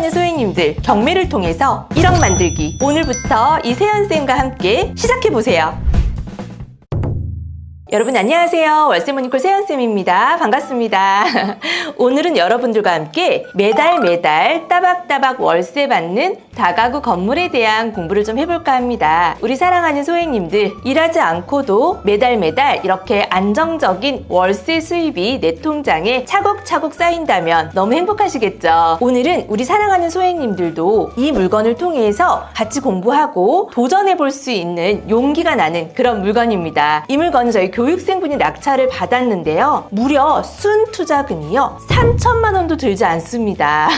사랑하는 소행님들, 경매를 통해서 1억 만들기. 오늘부터 이세연쌤과 함께 시작해보세요. 여러분 안녕하세요. 월세모니콜 세연쌤입니다. 반갑습니다. 오늘은 여러분들과 함께 매달 따박따박 월세 받는 다가구 건물에 대한 공부를 좀 해볼까 합니다. 우리 사랑하는 소행님들, 일하지 않고도 매달 이렇게 안정적인 월세 수입이 내 통장에 차곡차곡 쌓인다면 너무 행복하시겠죠? 오늘은 우리 사랑하는 소행님들도 이 물건을 통해서 같이 공부하고 도전해볼 수 있는 용기가 나는 그런 물건입니다. 이 물건은 저희 교육생분이 낙찰을 받았는데요. 무려 순투자금이요 3천만 원도 들지 않습니다.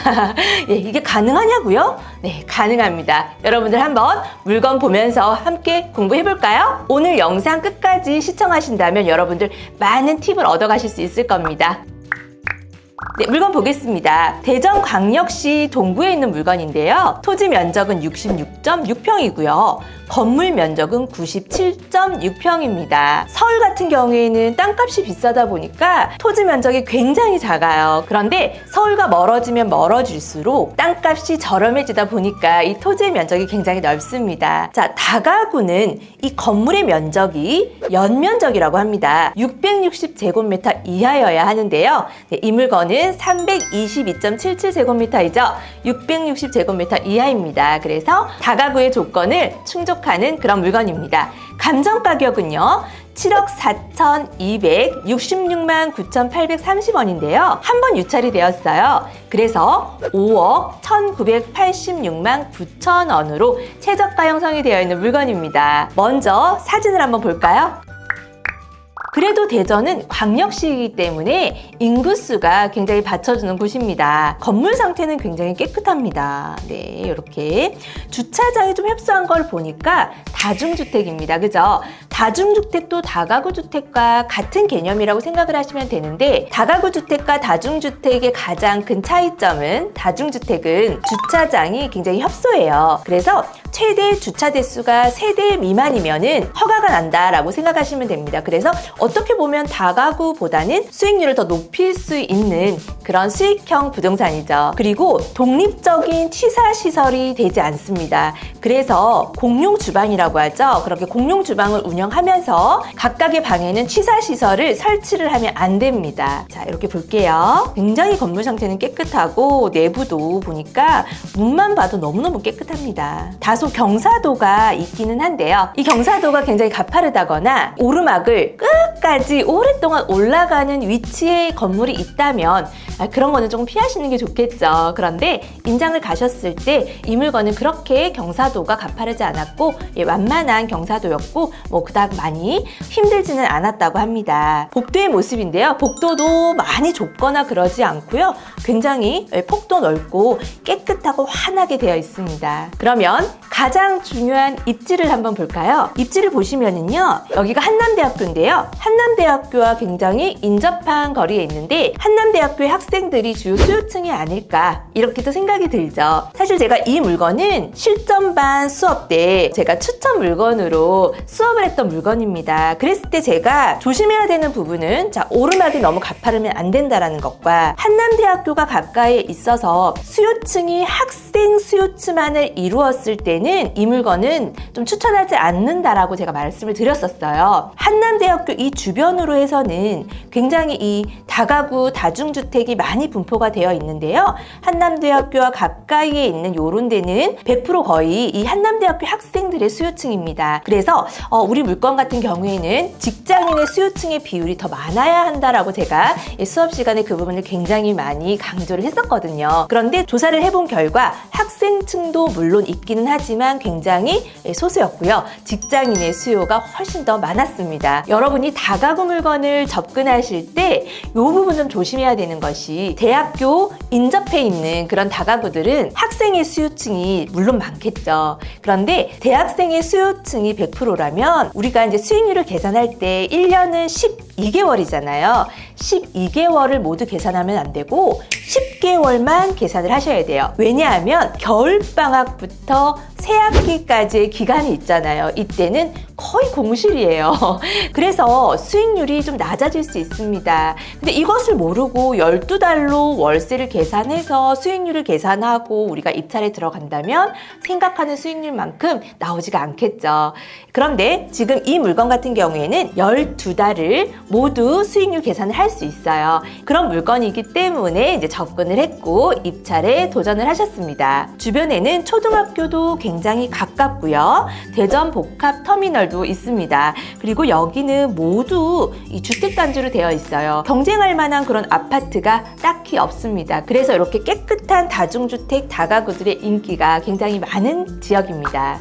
예, 이게 가능하냐고요? 네, 가능합니다. 여러분들 한번 물건 보면서 함께 공부해볼까요? 오늘 영상 끝까지 시청하신다면 여러분들 많은 팁을 얻어가실 수 있을 겁니다. 네, 물건 보겠습니다. 대전광역시 동구에 있는 물건인데요. 토지 면적은 66.6평이고요. 건물 면적은 97.6평입니다. 서울 같은 경우에는 땅값이 비싸다 보니까 토지 면적이 굉장히 작아요. 그런데 서울과 멀어지면 멀어질수록 땅값이 저렴해지다 보니까 이 토지의 면적이 굉장히 넓습니다. 자, 다가구는 이 건물의 면적이 연면적이라고 합니다. 660제곱미터 이하여야 하는데요. 네, 이 물건은 322.77제곱미터이죠. 660제곱미터 이하입니다. 그래서 다가구의 조건을 충족하는 그런 물건입니다. 감정 가격은요 7억 4,266만 9,830원인데요. 한 번 유찰이 되었어요. 그래서 5억 1,986만 9천 원으로 최저가 형성이 되어 있는 물건입니다. 먼저 사진을 한번 볼까요? 그래도 대전은 광역시이기 때문에 인구수가 굉장히 받쳐주는 곳입니다. 건물 상태는 굉장히 깨끗합니다. 네, 이렇게 주차장이 좀 협소한 걸 보니까 다중주택입니다. 그죠? 다중주택도 다가구 주택과 같은 개념이라고 생각을 하시면 되는데, 다가구 주택과 다중주택의 가장 큰 차이점은 다중주택은 주차장이 굉장히 협소해요. 그래서 최대 주차 대수가 3대 미만이면은 허가가 난다라고 생각하시면 됩니다. 그래서 어떻게 보면 다가구보다는 수익률을 더 높일 수 있는 그런 수익형 부동산이죠. 그리고 독립적인 취사시설이 되지 않습니다. 그래서 공용 주방이라고 하죠. 그렇게 공용 주방을 운영하면서 각각의 방에는 취사시설을 설치를 하면 안 됩니다. 자, 이렇게 볼게요. 굉장히 건물 상태는 깨끗하고 내부도 보니까 문만 봐도 너무너무 깨끗합니다. 다소 경사도가 있기는 한데요. 이 경사도가 굉장히 가파르다거나 오르막을 끝까지 오랫동안 올라가는 위치에 건물이 있다면 그런 거는 조금 피하시는 게 좋겠죠. 그런데 임장을 가셨을 때 이 물건은 그렇게 경사도가 가파르지 않았고 완만한 경사도였고 그닥 많이 힘들지는 않았다고 합니다. 복도의 모습인데요. 복도도 많이 좁거나 그러지 않고요. 굉장히 폭도 넓고 깨끗하고 환하게 되어 있습니다. 그러면 가장 중요한 입지를 한번 볼까요? 입지를 보시면은요. 여기가 한남대학교인데요. 한남대학교와 굉장히 인접한 거리에 있는데 한남대학교의 학생들이 주요 수요층이 아닐까 이렇게도 생각이 들죠. 사실 제가 이 물건은 실전반 수업 때 제가 추천 물건으로 수업을 했던 물건입니다. 그랬을 때 제가 조심해야 되는 부분은 오르막이 너무 가파르면 안 된다라는 것과 한남대학교가 가까이에 있어서 수요층이 학생 수요층만을 이루었을 때는 이 물건은 좀 추천하지 않는다라고 제가 말씀을 드렸었어요. 한남대학교 이 주변으로 해서는 굉장히 이 다가구 다중주택이 많이 분포가 되어 있는데요. 한남대학교와 가까이에 있는 요런 데는 100% 거의 이 한남대학교 학생들의 수요층입니다. 그래서 우리 물건 같은 경우에는 직장인의 수요층의 비율이 더 많아야 한다라고 제가 수업 시간에 그 부분을 굉장히 많이 강조를 했었거든요. 그런데 조사를 해본 결과 학생층도 물론 있기는 하지만 굉장히 소수였고요. 직장인의 수요가 훨씬 더 많았습니다. 여러분이 다가구 물건을 접근하실 때 이 부분 좀 조심해야 되는 것이, 대학교 인접해 있는 그런 다가구들은 학생의 수요층이 물론 많겠죠. 그런데 대학생의 수요층이 100%라면 우리가 이제 수익률을 계산할 때 1년은 12개월이잖아요. 12개월을 모두 계산하면 안 되고 10개월만 계산을 하셔야 돼요. 왜냐하면 겨울방학부터 새학기까지의 기간이 있잖아요. 이때는 거의 공실이에요. 그래서 수익률이 좀 낮아질 수 있습니다. 근데 이것을 모르고 12달로 월세를 계산해서 수익률을 계산하고 우리가 입찰에 들어간다면 생각하는 수익률만큼 나오지가 않겠죠. 그런데 지금 이 물건 같은 경우에는 12달을 모두 수익률 계산을 할 수 있어요. 그런 물건이기 때문에 이제 접근을 했고 입찰에 도전을 하셨습니다. 주변에는 초등학교도 굉장히 가깝고요. 대전 복합 터미널도 있습니다. 그리고 여기는 모두 이 주택단지로 되어 있어요. 경쟁할 만한 그런 아파트가 딱히 없습니다. 그래서 이렇게 깨끗한 다중주택 다가구들의 인기가 굉장히 많은 지역입니다.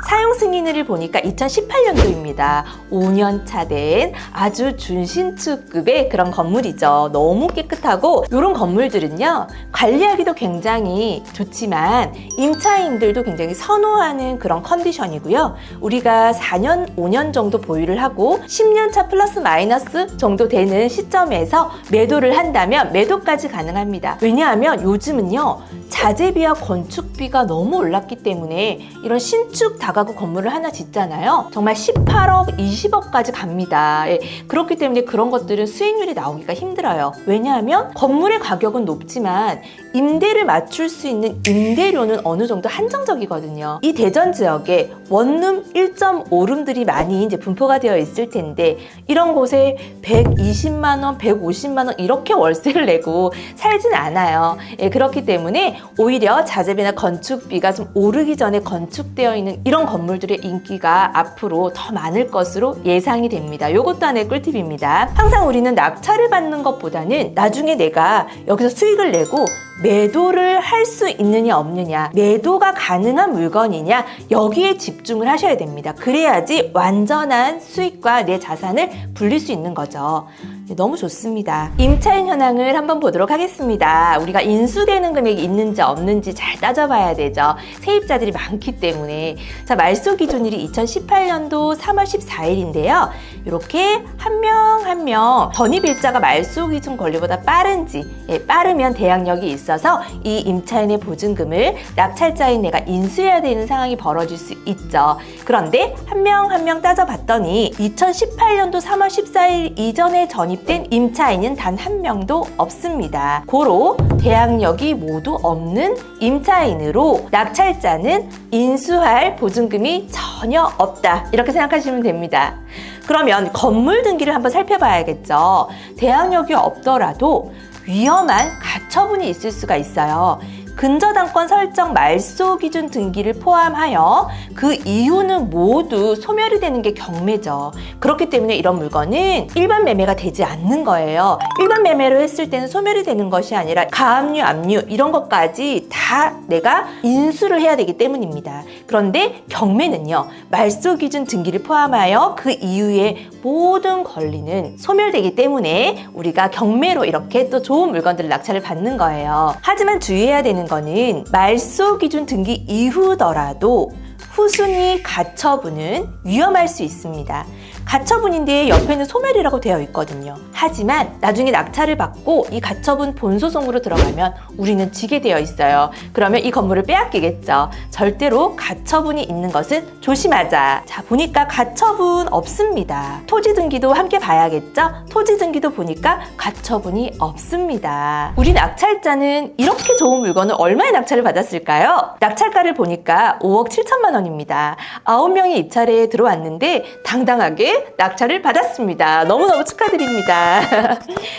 사용 승인을 보니까 2018년도입니다. 5년 차 된 아주 준신축급의 그런 건물이죠. 너무 깨끗하고 이런 건물들은요. 관리하기도 굉장히 좋지만 임차인들도 굉장히 선호하는 그런 컨디션이고요. 우리가 4년, 5년 정도 보유를 하고 10년 차 플러스 마이너스 정도 되는 시점에서 매도를 한다면 매도까지 가능합니다. 왜냐하면 요즘은요. 자재비와 건축비가 너무 올랐기 때문에 이런 신축 다가구 건물을 하나 짓잖아요. 정말 18억, 20억까지 갑니다. 예, 그렇기 때문에 그런 것들은 수익률이 나오기가 힘들어요. 왜냐하면 건물의 가격은 높지만 임대를 맞출 수 있는 임대료는 어느 정도 한정적이거든요. 이 대전 지역에 원룸 1.5룸들이 많이 이제 분포가 되어 있을 텐데 이런 곳에 120만 원, 150만 원 이렇게 월세를 내고 살진 않아요. 예, 그렇기 때문에 오히려 자재비나 건축비가 좀 오르기 전에 건축되어 있는 이런 건물들의 인기가 앞으로 더 많을 것으로 예상이 됩니다. 이것도 하나의 꿀팁입니다. 항상 우리는 낙찰을 받는 것보다는 나중에 내가 여기서 수익을 내고 매도를 할 수 있느냐 없느냐, 매도가 가능한 물건이냐 여기에 집중을 하셔야 됩니다. 그래야지 완전한 수익과 내 자산을 불릴 수 있는 거죠. 너무 좋습니다. 임차인 현황을 한번 보도록 하겠습니다. 우리가 인수되는 금액이 있는지 없는지 잘 따져봐야 되죠. 세입자들이 많기 때문에. 자, 말소 기준일이 2018년도 3월 14일인데요. 이렇게 한 명 한 명 전입일자가 말소 기준 권리보다 빠른지, 빠르면 대항력이 있어서 이 임차인의 보증금을 낙찰자인 내가 인수해야 되는 상황이 벌어질 수 있죠. 그런데 한 명 한 명 따져봤더니 2018년도 3월 14일 이전에 전입된 임차인은 단 한 명도 없습니다. 고로 대항력이 모두 없는 임차인으로 낙찰자는 인수할 보증금이 전혀 없다. 이렇게 생각하시면 됩니다. 그러면 건물 등기를 한번 살펴봐야겠죠. 대항력이 없더라도 위험한 가처분이 있을 수가 있어요. 근저당권 설정 말소 기준 등기를 포함하여 그 이유는 모두 소멸이 되는 게 경매죠. 그렇기 때문에 이런 물건은 일반 매매가 되지 않는 거예요. 일반 매매로 했을 때는 소멸이 되는 것이 아니라 가압류, 압류 이런 것까지 다 내가 인수를 해야 되기 때문입니다. 그런데 경매는요. 말소 기준 등기를 포함하여 그 이후의 모든 권리는 소멸되기 때문에 우리가 경매로 이렇게 또 좋은 물건들을 낙찰을 받는 거예요. 하지만 주의해야 되는 거는 말소 기준 등기 이후더라도 후순위 가처분은 위험할 수 있습니다. 가처분인데 옆에는 소멸이라고 되어 있거든요. 하지만 나중에 낙찰을 받고 이 가처분 본소송으로 들어가면 우리는 지게 되어 있어요. 그러면 이 건물을 빼앗기겠죠. 절대로 가처분이 있는 것은 조심하자. 자, 보니까 가처분 없습니다. 토지 등기도 함께 봐야겠죠? 토지 등기도 보니까 가처분이 없습니다. 우리 낙찰자는 이렇게 좋은 물건을 얼마에 낙찰을 받았을까요? 낙찰가를 보니까 5억 7천만 원입니다. 9명이 입찰에 들어왔는데 당당하게 낙찰을 받았습니다. 너무너무 축하드립니다.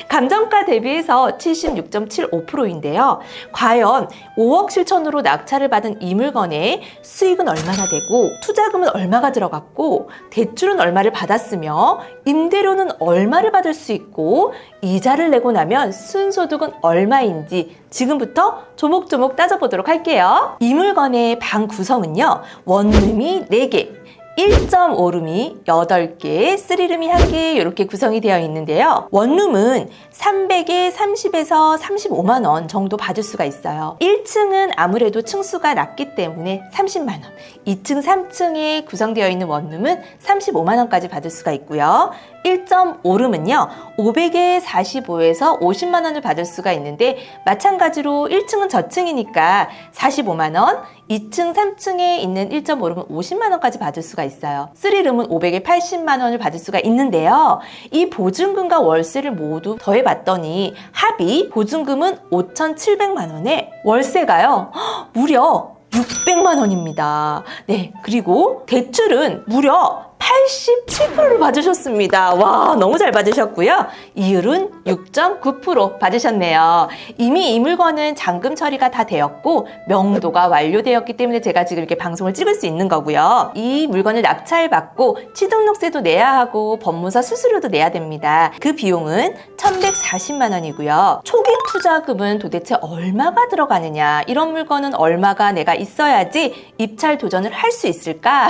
감정가 대비해서 76.75%인데요. 과연 5억 7천으로 낙찰을 받은 이 물건의 수익은 얼마나 되고 투자금은 얼마가 들어갔고 대출은 얼마를 받았으며 임대료는 얼마를 받을 수 있고 이자를 내고 나면 순소득은 얼마인지 지금부터 조목조목 따져보도록 할게요. 이 물건의 방 구성은요. 원룸이 4개, 1.5룸이 8개, 3룸이 1개 이렇게 구성이 되어 있는데요. 원룸은 300에 30에서 35만 원 정도 받을 수가 있어요. 1층은 아무래도 층수가 낮기 때문에 30만 원, 2층, 3층에 구성되어 있는 원룸은 35만 원까지 받을 수가 있고요. 1.5룸은요, 500에 45에서 50만 원을 받을 수가 있는데 마찬가지로 1층은 저층이니까 45만 원, 2층, 3층에 있는 1.5룸은 50만 원까지 받을 수가 있어요. 3룸은 500에 80만 원을 받을 수가 있는데요. 이 보증금과 월세를 모두 더해봤더니 합이 보증금은 5,700만 원에 월세가요, 무려 600만 원입니다. 네, 그리고 대출은 무려 87%를 받으셨습니다. 와, 너무 잘 받으셨고요. 이율은 6.9% 받으셨네요. 이미 이 물건은 잔금 처리가 다 되었고 명도가 완료되었기 때문에 제가 지금 이렇게 방송을 찍을 수 있는 거고요. 이 물건을 낙찰받고 취등록세도 내야 하고 법무사 수수료도 내야 됩니다. 그 비용은 1,140만 원이고요. 초기 투자금은 도대체 얼마가 들어가느냐, 이런 물건은 얼마가 내가 있어야지 입찰 도전을 할 수 있을까?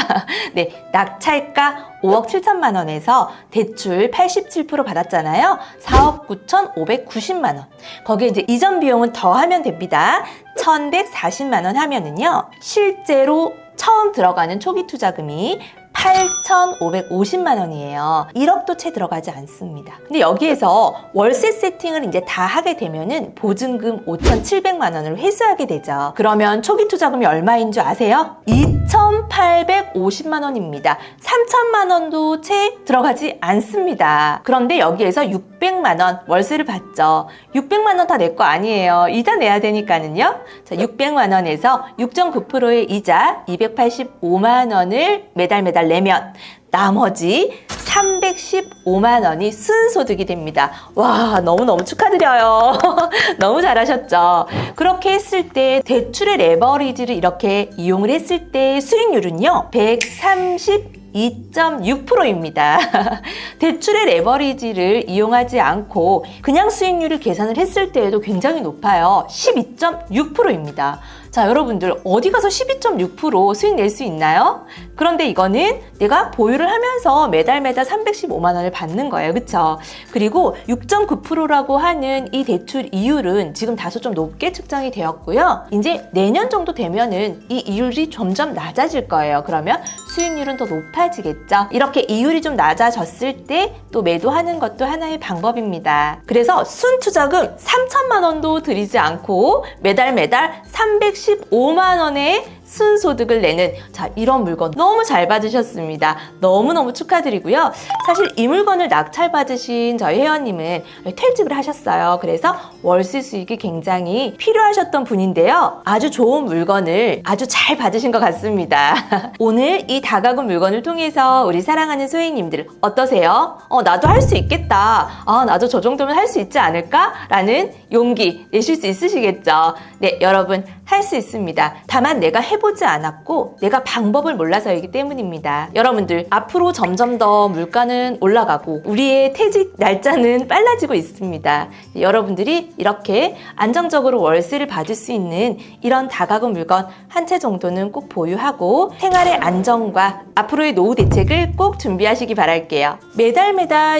네, 낙찰가 5억 7천만 원에서 대출 87% 받았잖아요. 4억 9,590만 원. 거기에 이제 이전 비용은 더하면 됩니다. 1,140만 원 하면은요, 실제로 처음 들어가는 초기 투자금이 8,550만 원이에요. 1억도 채 들어가지 않습니다. 근데 여기에서 월세 세팅을 이제 다 하게 되면은 보증금 5,700만 원을 회수하게 되죠. 그러면 초기 투자금이 얼마인 줄 아세요? 2,850만 원입니다. 3천만 원도 채 들어가지 않습니다. 그런데 여기에서 600만 원 월세를 받죠. 600만 원 다 내 거 아니에요. 이자 내야 되니까는요. 자, 600만 원에서 6.9%의 이자 285만 원을 매달 내면 나머지 315만 원이 순소득이 됩니다. 와, 너무너무 축하드려요. 너무 잘하셨죠? 그렇게 했을 때 대출의 레버리지를 이렇게 이용을 했을 때 수익률은요, 132.6%입니다. 대출의 레버리지를 이용하지 않고 그냥 수익률을 계산을 했을 때에도 굉장히 높아요. 12.6%입니다. 자, 여러분들 어디 가서 12.6% 수익 낼 수 있나요? 그런데 이거는 내가 보유를 하면서 매달 315만 원을 받는 거예요. 그쵸? 그리고 6.9%라고 하는 이 대출 이율은 지금 다소 좀 높게 측정이 되었고요. 이제 내년 정도 되면은 이 이율이 점점 낮아질 거예요. 그러면 수익률은 더 높아지겠죠. 이렇게 이율이 좀 낮아졌을 때 또 매도하는 것도 하나의 방법입니다. 그래서 순투자금 3천만 원도 들이지 않고 매달 315만 원의 순소득을 내는, 자, 이런 물건 너무 잘 받으셨습니다. 너무너무 축하드리고요. 사실 이 물건을 낙찰받으신 저희 회원님은 퇴직을 하셨어요. 그래서 월세 수익이 굉장히 필요하셨던 분인데요. 아주 좋은 물건을 아주 잘 받으신 것 같습니다. 오늘 이 다가구 물건을 통해서 우리 사랑하는 소액님들 어떠세요? 나도 할 수 있겠다. 나도 저 정도면 할 수 있지 않을까? 라는 용기 내실 수 있으시겠죠? 네, 여러분 할 수 있습니다. 다만 내가 해보지 않았고 내가 방법을 몰라서이기 때문입니다. 여러분들 앞으로 점점 더 물가는 올라가고 우리의 퇴직 날짜는 빨라지고 있습니다. 여러분들이 이렇게 안정적으로 월세를 받을 수 있는 이런 다가구 물건 한 채 정도는 꼭 보유하고 생활의 안정과 앞으로의 노후 대책을 꼭 준비하시기 바랄게요. 매달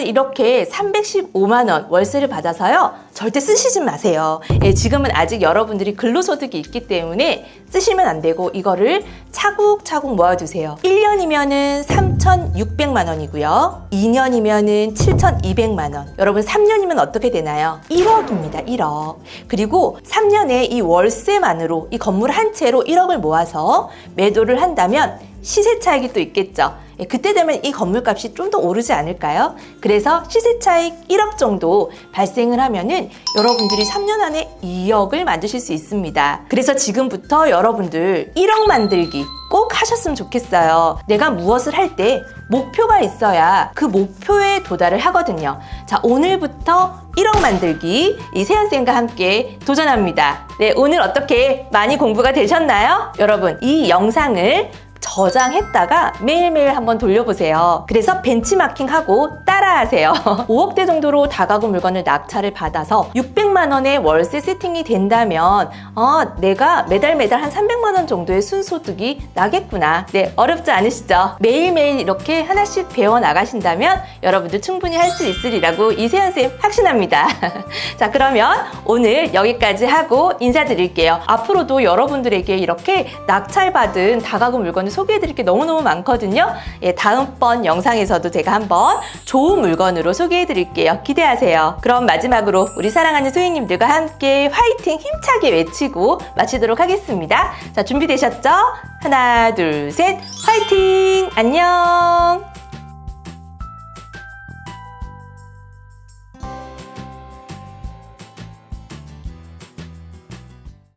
이렇게 315만 원 월세를 받아서요, 절대 쓰시지 마세요. 지금은 아직 여러분들이 근로소득이 있기 때문에 쓰시면 안 되고 이거를 차곡차곡 모아두세요. 1년이면은 3,600만 원이고요. 2년이면은 7,200만 원. 여러분 3년이면 어떻게 되나요? 1억입니다. 1억. 그리고 3년에 이 월세만으로 이 건물 한 채로 1억을 모아서 매도를 한다면 시세 차익이 또 있겠죠. 그때 되면 이 건물값이 좀 더 오르지 않을까요? 그래서 시세 차익 1억 정도 발생을 하면은 여러분들이 3년 안에 2억을 만드실 수 있습니다. 그래서 지금부터 여러분들 1억 만들기 꼭 하셨으면 좋겠어요. 내가 무엇을 할 때 목표가 있어야 그 목표에 도달을 하거든요. 자, 오늘부터 1억 만들기 이 세연쌤과 함께 도전합니다. 네, 오늘 어떻게 많이 공부가 되셨나요? 여러분, 이 영상을 저장했다가 매일매일 한번 돌려보세요. 그래서 벤치마킹하고 따라하세요. 5억대 정도로 다가구 물건을 낙찰을 받아서 600만 원의 월세 세팅이 된다면 내가 매달 한 300만 원 정도의 순소득이 나겠구나. 네, 어렵지 않으시죠? 매일매일 이렇게 하나씩 배워 나가신다면 여러분들 충분히 할 수 있으리라고 이세연쌤 확신합니다. 자, 그러면 오늘 여기까지 하고 인사드릴게요. 앞으로도 여러분들에게 이렇게 낙찰받은 다가구 물건을 소개해드릴 게 너무너무 많거든요. 예, 다음번 영상에서도 제가 한번 좋은 물건으로 소개해드릴게요. 기대하세요. 그럼 마지막으로 우리 사랑하는 소희님들과 함께 화이팅 힘차게 외치고 마치도록 하겠습니다. 자, 준비되셨죠? 하나, 둘, 셋, 화이팅! 안녕!